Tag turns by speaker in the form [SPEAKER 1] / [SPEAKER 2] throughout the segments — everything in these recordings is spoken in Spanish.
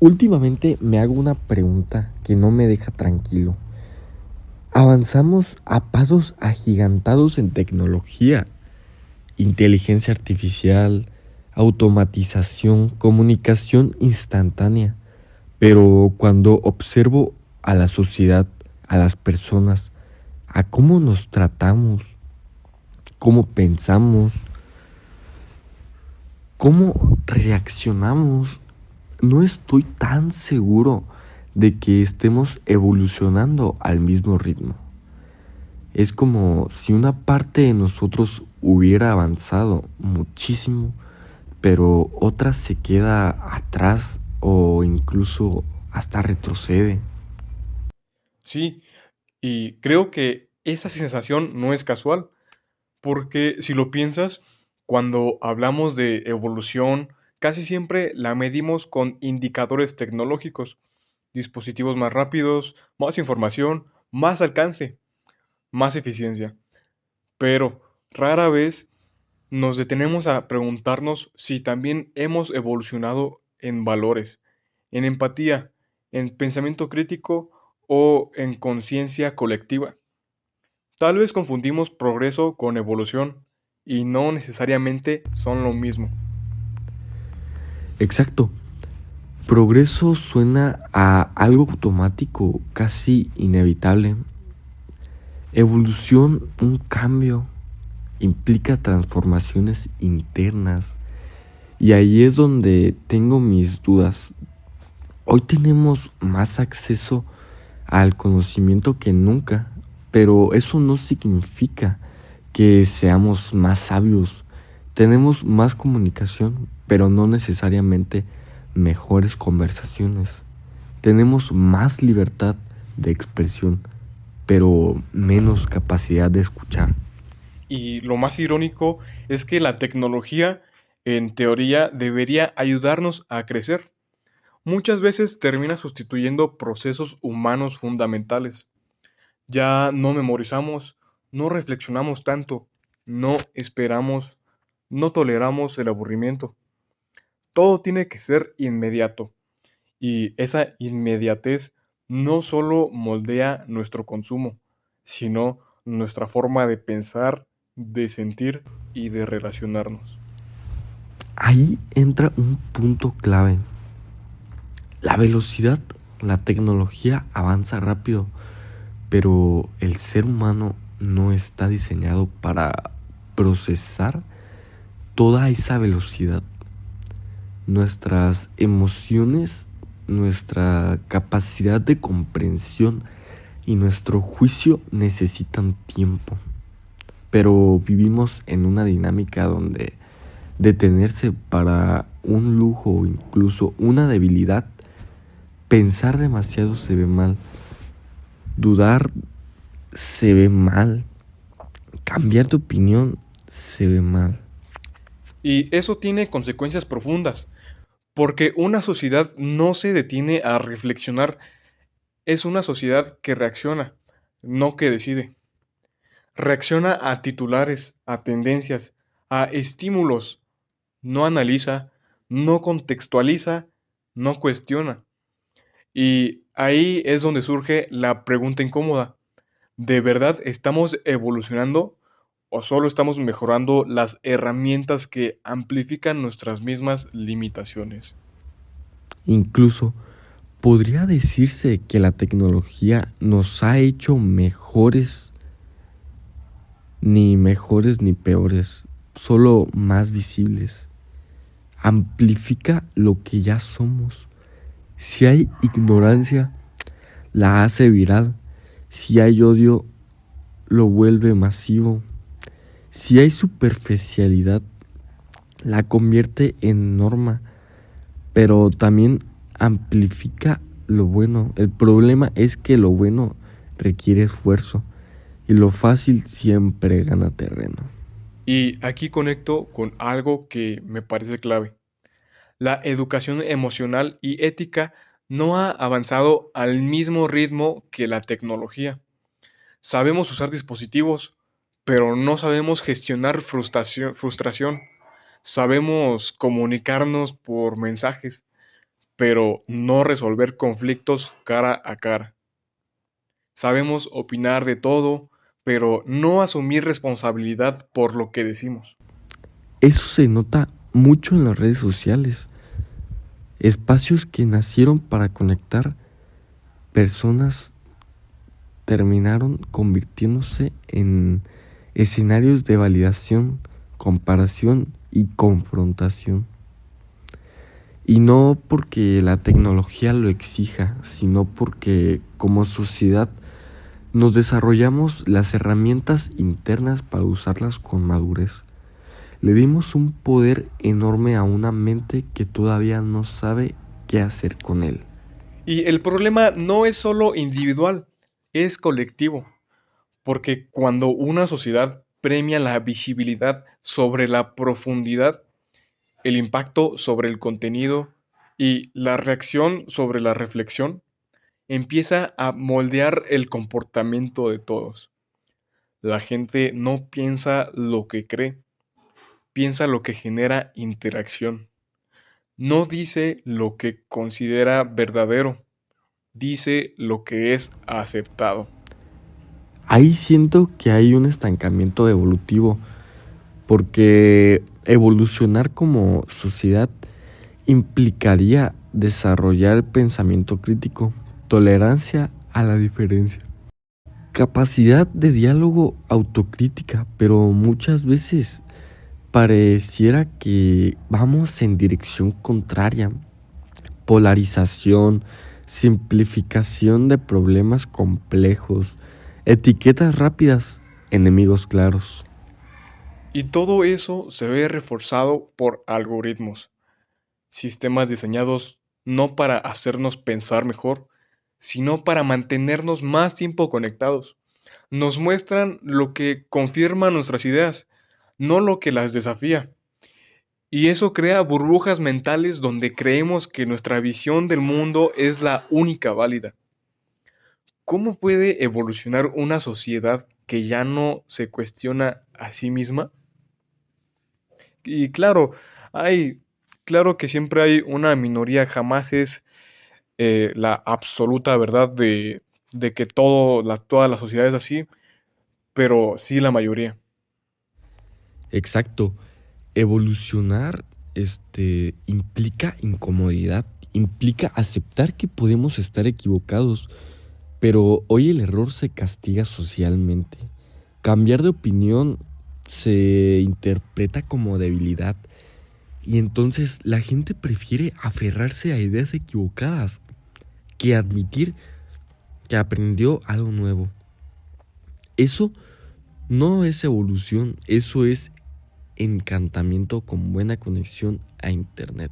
[SPEAKER 1] Últimamente me hago una pregunta que no me deja tranquilo. Avanzamos a pasos agigantados en tecnología, inteligencia artificial, automatización, comunicación instantánea. Pero cuando observo a la sociedad, a las personas, a cómo nos tratamos, cómo pensamos, cómo reaccionamos, no estoy tan seguro de que estemos evolucionando al mismo ritmo. Es como si una parte de nosotros hubiera avanzado muchísimo, pero otra se queda atrás o incluso hasta retrocede.
[SPEAKER 2] Sí, y creo que esa sensación no es casual, porque si lo piensas, cuando hablamos de evolución, casi siempre la medimos con indicadores tecnológicos, dispositivos más rápidos, más información, más alcance, más eficiencia. Pero rara vez nos detenemos a preguntarnos si también hemos evolucionado en valores, en empatía, en pensamiento crítico o en conciencia colectiva. Tal vez confundimos progreso con evolución y no necesariamente son lo mismo.
[SPEAKER 1] Exacto. Progreso suena a algo automático, casi inevitable. Evolución, un cambio, implica transformaciones internas. Y ahí es donde tengo mis dudas. Hoy tenemos más acceso al conocimiento que nunca, pero eso no significa que seamos más sabios. Tenemos más comunicación, pero no necesariamente mejores conversaciones. Tenemos más libertad de expresión, pero menos capacidad de escuchar.
[SPEAKER 2] Y lo más irónico es que la tecnología, en teoría, debería ayudarnos a crecer. Muchas veces termina sustituyendo procesos humanos fundamentales. Ya no memorizamos, no reflexionamos tanto, no esperamos, no toleramos el aburrimiento. Todo tiene que ser inmediato. Y esa inmediatez no solo moldea nuestro consumo, sino nuestra forma de pensar, de sentir y de relacionarnos.
[SPEAKER 1] Ahí entra un punto clave. La velocidad, la tecnología avanza rápido, pero el ser humano no está diseñado para procesar toda esa velocidad. Nuestras emociones, nuestra capacidad de comprensión y nuestro juicio necesitan tiempo. Pero vivimos en una dinámica donde detenerse para un lujo o incluso una debilidad, pensar demasiado se ve mal, dudar se ve mal, cambiar de opinión se ve mal.
[SPEAKER 2] Y eso tiene consecuencias profundas, porque una sociedad no se detiene a reflexionar, es una sociedad que reacciona, no que decide. Reacciona a titulares, a tendencias, a estímulos, no analiza, no contextualiza, no cuestiona. Y ahí es donde surge la pregunta incómoda. ¿De verdad estamos evolucionando o solo estamos mejorando las herramientas que amplifican nuestras mismas limitaciones?
[SPEAKER 1] Incluso podría decirse que la tecnología nos ha hecho mejores ni peores, solo más visibles. Amplifica lo que ya somos. Si hay ignorancia, la hace viral. Si hay odio, lo vuelve masivo. Si hay superficialidad, la convierte en norma, pero también amplifica lo bueno. El problema es que lo bueno requiere esfuerzo y lo fácil siempre gana terreno.
[SPEAKER 2] Y aquí conecto con algo que me parece clave. La educación emocional y ética no ha avanzado al mismo ritmo que la tecnología. Sabemos usar dispositivos, pero no sabemos gestionar frustración. Sabemos comunicarnos por mensajes, pero no resolver conflictos cara a cara. Sabemos opinar de todo, pero no asumir responsabilidad por lo que decimos.
[SPEAKER 1] Eso se nota mucho en las redes sociales, espacios que nacieron para conectar personas terminaron convirtiéndose en escenarios de validación, comparación y confrontación. Y no porque la tecnología lo exija, sino porque como sociedad nos desarrollamos las herramientas internas para usarlas con madurez. Le dimos un poder enorme a una mente que todavía no sabe qué hacer con él.
[SPEAKER 2] Y el problema no es solo individual, es colectivo, porque cuando una sociedad premia la visibilidad sobre la profundidad, el impacto sobre el contenido y la reacción sobre la reflexión, empieza a moldear el comportamiento de todos. La gente no piensa lo que cree, piensa lo que genera interacción. No dice lo que considera verdadero, dice lo que es aceptado.
[SPEAKER 1] Ahí siento que hay un estancamiento evolutivo, porque evolucionar como sociedad implicaría desarrollar el pensamiento crítico, tolerancia a la diferencia, capacidad de diálogo autocrítica, pero muchas veces pareciera que vamos en dirección contraria. Polarización, simplificación de problemas complejos, etiquetas rápidas, enemigos claros.
[SPEAKER 2] Y todo eso se ve reforzado por algoritmos, sistemas diseñados no para hacernos pensar mejor, sino para mantenernos más tiempo conectados. Nos muestran lo que confirma nuestras ideas, no lo que las desafía. Y eso crea burbujas mentales donde creemos que nuestra visión del mundo es la única válida. ¿Cómo puede evolucionar una sociedad que ya no se cuestiona a sí misma? Y claro, hay, claro que siempre hay una minoría, jamás es la absoluta verdad de que toda la sociedad es así, pero sí la mayoría.
[SPEAKER 1] Exacto. Evolucionar implica incomodidad, implica aceptar que podemos estar equivocados, pero hoy el error se castiga socialmente. Cambiar de opinión se interpreta como debilidad y entonces la gente prefiere aferrarse a ideas equivocadas que admitir que aprendió algo nuevo. Eso no es evolución, eso es encantamiento con buena conexión a internet.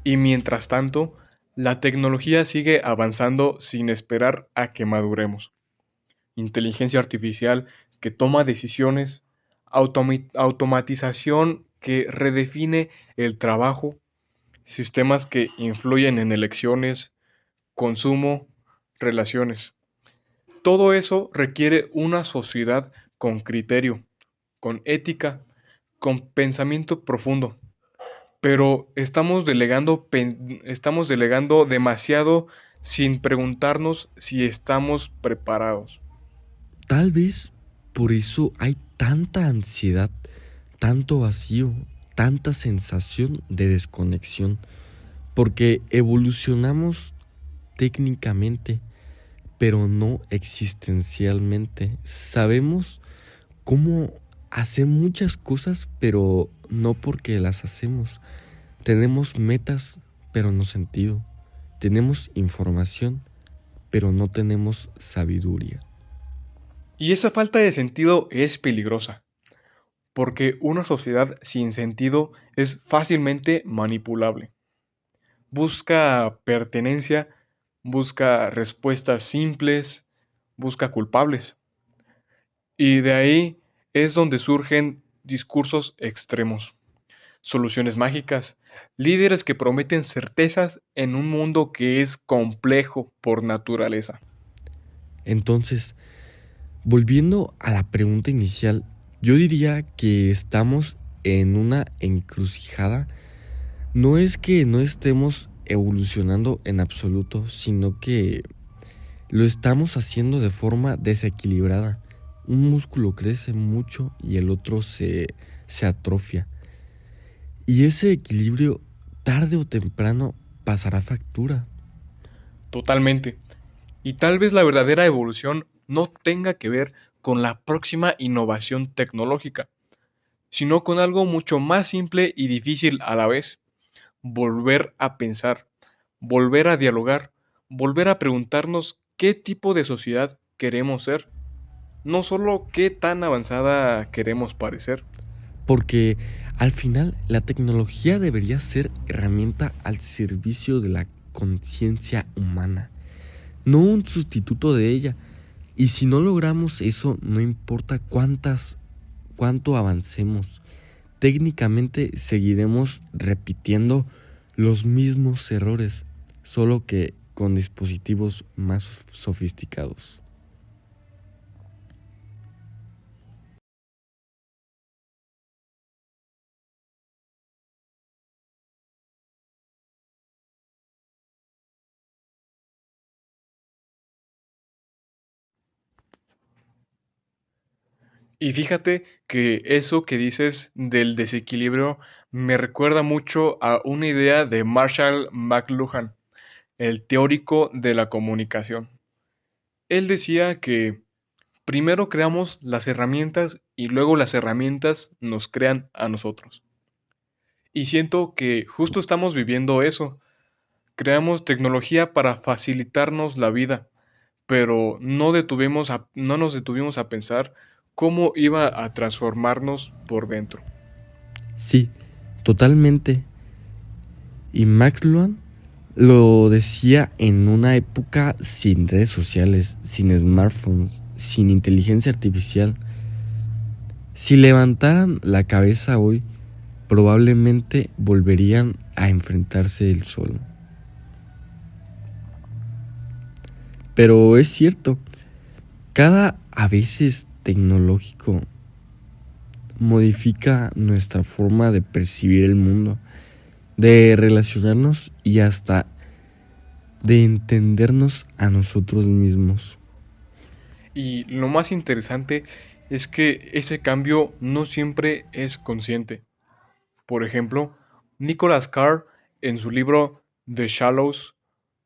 [SPEAKER 2] Y mientras tanto, la tecnología sigue avanzando sin esperar a que maduremos. Inteligencia artificial que toma decisiones, automatización que redefine el trabajo, sistemas que influyen en elecciones, consumo, relaciones. Todo eso requiere una sociedad con criterio, con ética, con pensamiento profundo. Pero estamos delegando demasiado sin preguntarnos si estamos preparados.
[SPEAKER 1] Tal vez por eso hay tanta ansiedad, tanto vacío, tanta sensación de desconexión, porque evolucionamos técnicamente, pero no existencialmente. Sabemos cómo hacer muchas cosas, pero no porque las hacemos. Tenemos metas, pero no sentido. Tenemos información, pero no tenemos sabiduría.
[SPEAKER 2] Y esa falta de sentido es peligrosa, porque una sociedad sin sentido es fácilmente manipulable. Busca pertenencia, busca respuestas simples, busca culpables. Y de ahí es donde surgen discursos extremos, soluciones mágicas, líderes que prometen certezas en un mundo que es complejo por naturaleza.
[SPEAKER 1] Entonces, volviendo a la pregunta inicial, yo diría que estamos en una encrucijada. No es que no estemos evolucionando en absoluto, sino que lo estamos haciendo de forma desequilibrada. Un músculo crece mucho y el otro se atrofia. Y ese equilibrio, tarde o temprano, pasará factura.
[SPEAKER 2] Totalmente. Y tal vez la verdadera evolución no tenga que ver con la próxima innovación tecnológica, sino con algo mucho más simple y difícil a la vez: volver a pensar, volver a dialogar, volver a preguntarnos qué tipo de sociedad queremos ser, no solo qué tan avanzada queremos parecer.
[SPEAKER 1] Porque al final la tecnología debería ser herramienta al servicio de la conciencia humana, no un sustituto de ella. Y si no logramos eso, no importa cuánto avancemos, técnicamente seguiremos repitiendo los mismos errores, solo que con dispositivos más sofisticados.
[SPEAKER 2] Y fíjate que eso que dices del desequilibrio me recuerda mucho a una idea de Marshall McLuhan, el teórico de la comunicación. Él decía que primero creamos las herramientas y luego las herramientas nos crean a nosotros. Y siento que justo estamos viviendo eso. Creamos tecnología para facilitarnos la vida, pero no nos detuvimos a pensar cómo iba a transformarnos por dentro.
[SPEAKER 1] Sí, totalmente. Y McLuhan lo decía en una época sin redes sociales, sin smartphones, sin inteligencia artificial. Si levantaran la cabeza hoy, probablemente volverían a enfrentarse el sol. Pero es cierto, cada a veces tecnológico modifica nuestra forma de percibir el mundo, de relacionarnos y hasta de entendernos a nosotros mismos.
[SPEAKER 2] Y lo más interesante es que ese cambio no siempre es consciente. Por ejemplo, Nicholas Carr, en su libro The Shallows,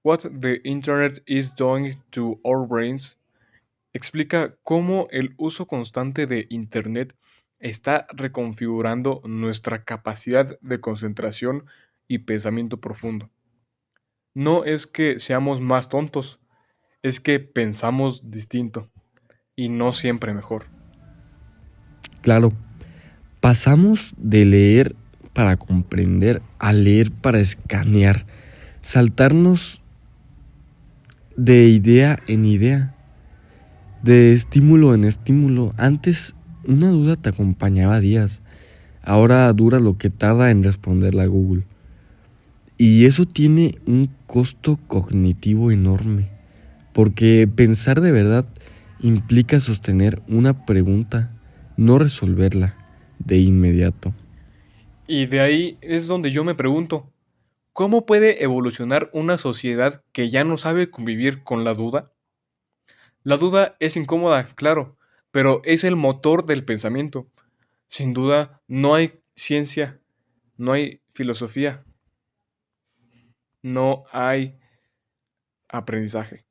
[SPEAKER 2] What the Internet is Doing to Our Brains, explica cómo el uso constante de Internet está reconfigurando nuestra capacidad de concentración y pensamiento profundo. No es que seamos más tontos, es que pensamos distinto y no siempre mejor.
[SPEAKER 1] Claro, pasamos de leer para comprender a leer para escanear, saltarnos de idea en idea, de estímulo en estímulo. Antes una duda te acompañaba días, ahora dura lo que tarda en responderla a Google. Y eso tiene un costo cognitivo enorme, porque pensar de verdad implica sostener una pregunta, no resolverla de inmediato.
[SPEAKER 2] Y de ahí es donde yo me pregunto, ¿cómo puede evolucionar una sociedad que ya no sabe convivir con la duda? La duda es incómoda, claro, pero es el motor del pensamiento. Sin duda, no hay ciencia, no hay filosofía, no hay aprendizaje.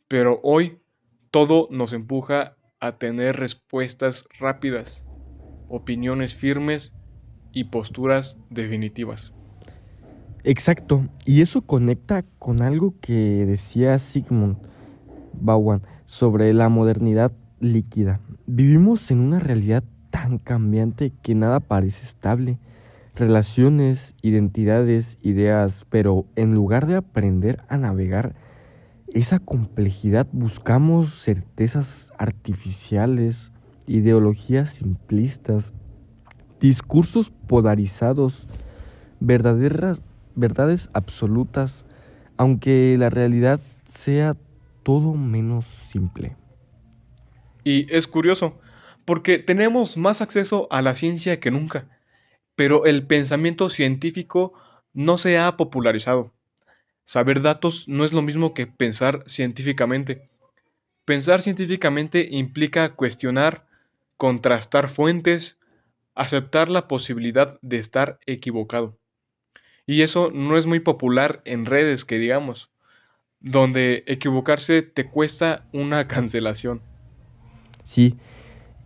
[SPEAKER 2] Pero hoy todo nos empuja a tener respuestas rápidas, opiniones firmes y posturas definitivas.
[SPEAKER 1] Exacto, y eso conecta con algo que decía Sigmund Bauman sobre la modernidad líquida. Vivimos en una realidad tan cambiante que nada parece estable. Relaciones, identidades, ideas, pero en lugar de aprender a navegar esa complejidad buscamos certezas artificiales, ideologías simplistas, discursos polarizados, verdaderas verdades absolutas, aunque la realidad sea todo menos simple.
[SPEAKER 2] Y es curioso, porque tenemos más acceso a la ciencia que nunca, pero el pensamiento científico no se ha popularizado. Saber datos no es lo mismo que pensar científicamente. Pensar científicamente implica cuestionar, contrastar fuentes, aceptar la posibilidad de estar equivocado. Y eso no es muy popular en redes, que digamos, donde equivocarse te cuesta una cancelación.
[SPEAKER 1] Sí,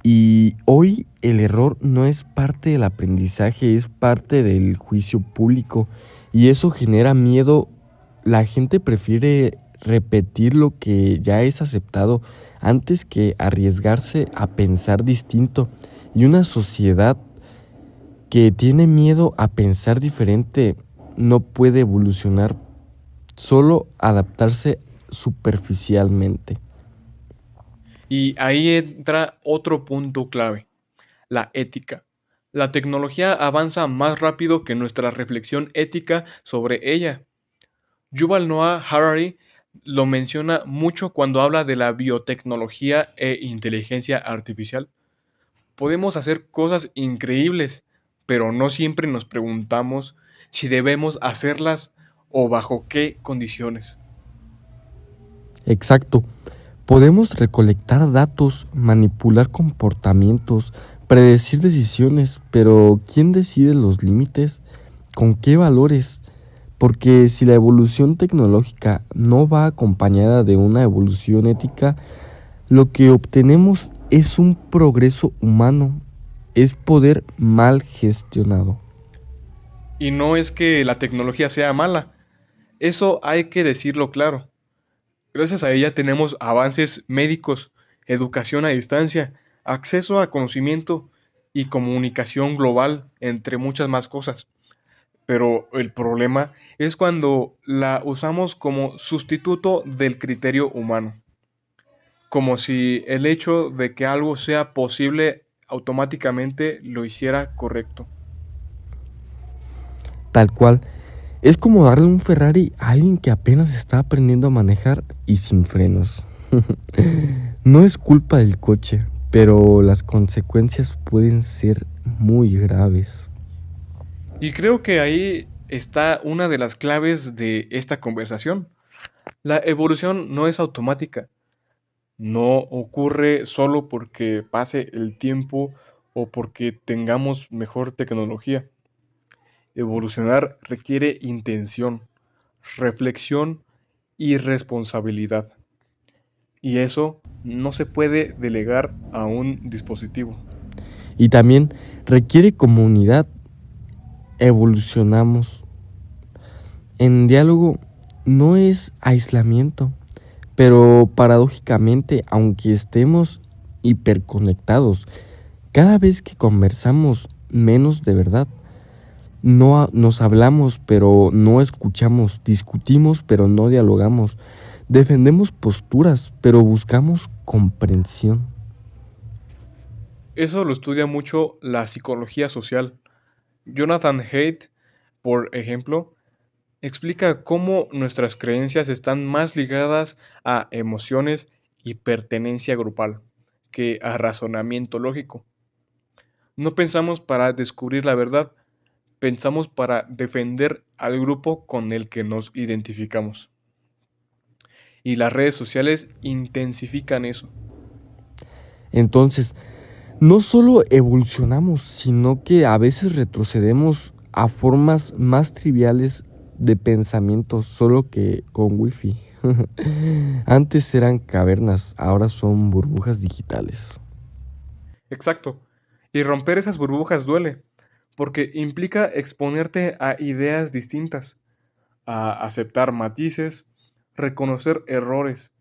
[SPEAKER 1] y hoy el error no es parte del aprendizaje, es parte del juicio público. Y eso genera miedo. La gente prefiere repetir lo que ya es aceptado antes que arriesgarse a pensar distinto. Y una sociedad que tiene miedo a pensar diferente no puede evolucionar, solo adaptarse superficialmente.
[SPEAKER 2] Y ahí entra otro punto clave, la ética. La tecnología avanza más rápido que nuestra reflexión ética sobre ella. Yuval Noah Harari lo menciona mucho cuando habla de la biotecnología e inteligencia artificial. Podemos hacer cosas increíbles, pero no siempre nos preguntamos si debemos hacerlas o bajo qué condiciones.
[SPEAKER 1] Exacto. Podemos recolectar datos, manipular comportamientos, predecir decisiones, pero ¿quién decide los límites? ¿Con qué valores? Porque si la evolución tecnológica no va acompañada de una evolución ética, lo que obtenemos es un progreso humano, es poder mal gestionado.
[SPEAKER 2] Y no es que la tecnología sea mala, eso hay que decirlo claro. Gracias a ella tenemos avances médicos, educación a distancia, acceso a conocimiento y comunicación global, entre muchas más cosas. Pero el problema es cuando la usamos como sustituto del criterio humano, como si el hecho de que algo sea posible automáticamente lo hiciera correcto.
[SPEAKER 1] Tal cual, es como darle un Ferrari a alguien que apenas está aprendiendo a manejar y sin frenos. No es culpa del coche, pero las consecuencias pueden ser muy graves.
[SPEAKER 2] Y creo que ahí está una de las claves de esta conversación. La evolución no es automática, no ocurre solo porque pase el tiempo o porque tengamos mejor tecnología. Evolucionar requiere intención, reflexión y responsabilidad. Y eso no se puede delegar a un dispositivo.
[SPEAKER 1] Y también requiere comunidad. Evolucionamos. En diálogo no es aislamiento, pero paradójicamente, aunque estemos hiperconectados, cada vez que conversamos menos de verdad, no nos hablamos, pero no escuchamos, discutimos, pero no dialogamos, defendemos posturas, pero buscamos comprensión.
[SPEAKER 2] Eso lo estudia mucho la psicología social. Jonathan Haidt, por ejemplo, explica cómo nuestras creencias están más ligadas a emociones y pertenencia grupal que a razonamiento lógico. No pensamos para descubrir la verdad, pensamos para defender al grupo con el que nos identificamos. Y las redes sociales intensifican eso.
[SPEAKER 1] Entonces, no solo evolucionamos, sino que a veces retrocedemos a formas más triviales de pensamiento, solo que con wifi. Antes eran cavernas, ahora son burbujas digitales.
[SPEAKER 2] Exacto. Y romper esas burbujas duele, porque implica exponerte a ideas distintas, a aceptar matices, reconocer errores.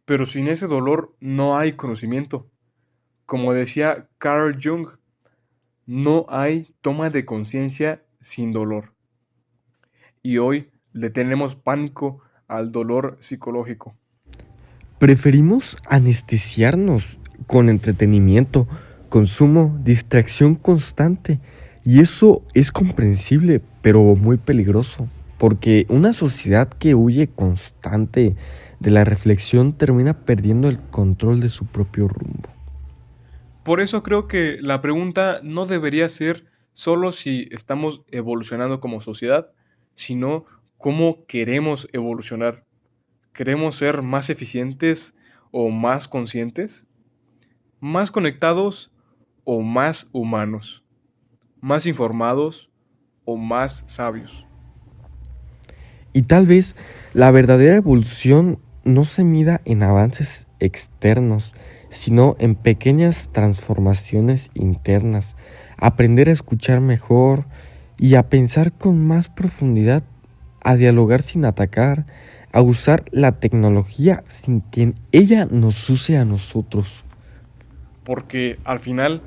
[SPEAKER 2] Pero sin ese dolor no hay conocimiento. Como decía Carl Jung, no hay toma de conciencia sin dolor. Y hoy le tenemos pánico al dolor psicológico.
[SPEAKER 1] Preferimos anestesiarnos con entretenimiento, consumo, distracción constante. Y eso es comprensible, pero muy peligroso, porque una sociedad que huye constante de la reflexión termina perdiendo el control de su propio rumbo.
[SPEAKER 2] Por eso creo que la pregunta no debería ser solo si estamos evolucionando como sociedad, sino cómo queremos evolucionar. ¿Queremos ser más eficientes o más conscientes? ¿Más conectados o más humanos? ¿Más informados o más sabios?
[SPEAKER 1] Y tal vez la verdadera evolución no se mida en avances externos, sino en pequeñas transformaciones internas. Aprender a escuchar mejor y a pensar con más profundidad, a dialogar sin atacar, a usar la tecnología sin que ella nos use a nosotros.
[SPEAKER 2] Porque al final,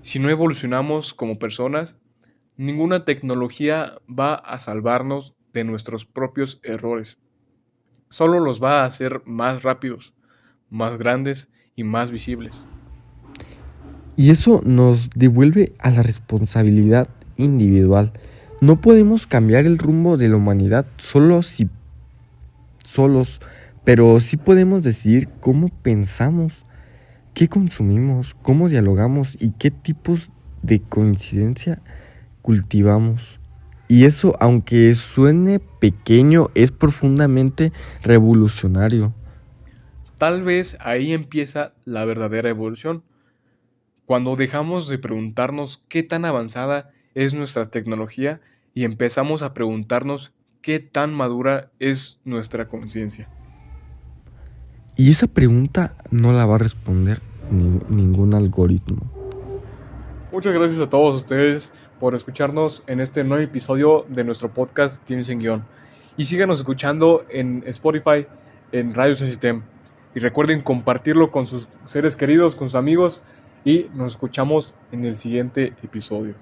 [SPEAKER 2] si no evolucionamos como personas, ninguna tecnología va a salvarnos de nuestros propios errores. Solo los va a hacer más rápidos, más grandes y más visibles.
[SPEAKER 1] Y eso nos devuelve a la responsabilidad individual. No podemos cambiar el rumbo de la humanidad solos, pero sí podemos decidir cómo pensamos, qué consumimos, cómo dialogamos y qué tipos de coincidencia cultivamos. Y eso, aunque suene pequeño, es profundamente revolucionario.
[SPEAKER 2] Tal vez ahí empieza la verdadera evolución, cuando dejamos de preguntarnos qué tan avanzada es nuestra tecnología y empezamos a preguntarnos qué tan madura es nuestra conciencia.
[SPEAKER 1] Y esa pregunta no la va a responder ningún algoritmo.
[SPEAKER 2] Muchas gracias a todos ustedes por escucharnos en este nuevo episodio de nuestro podcast Teams en Guión. Y síganos escuchando en Spotify, en Radio System. Y recuerden compartirlo con sus seres queridos, con sus amigos. Y nos escuchamos en el siguiente episodio.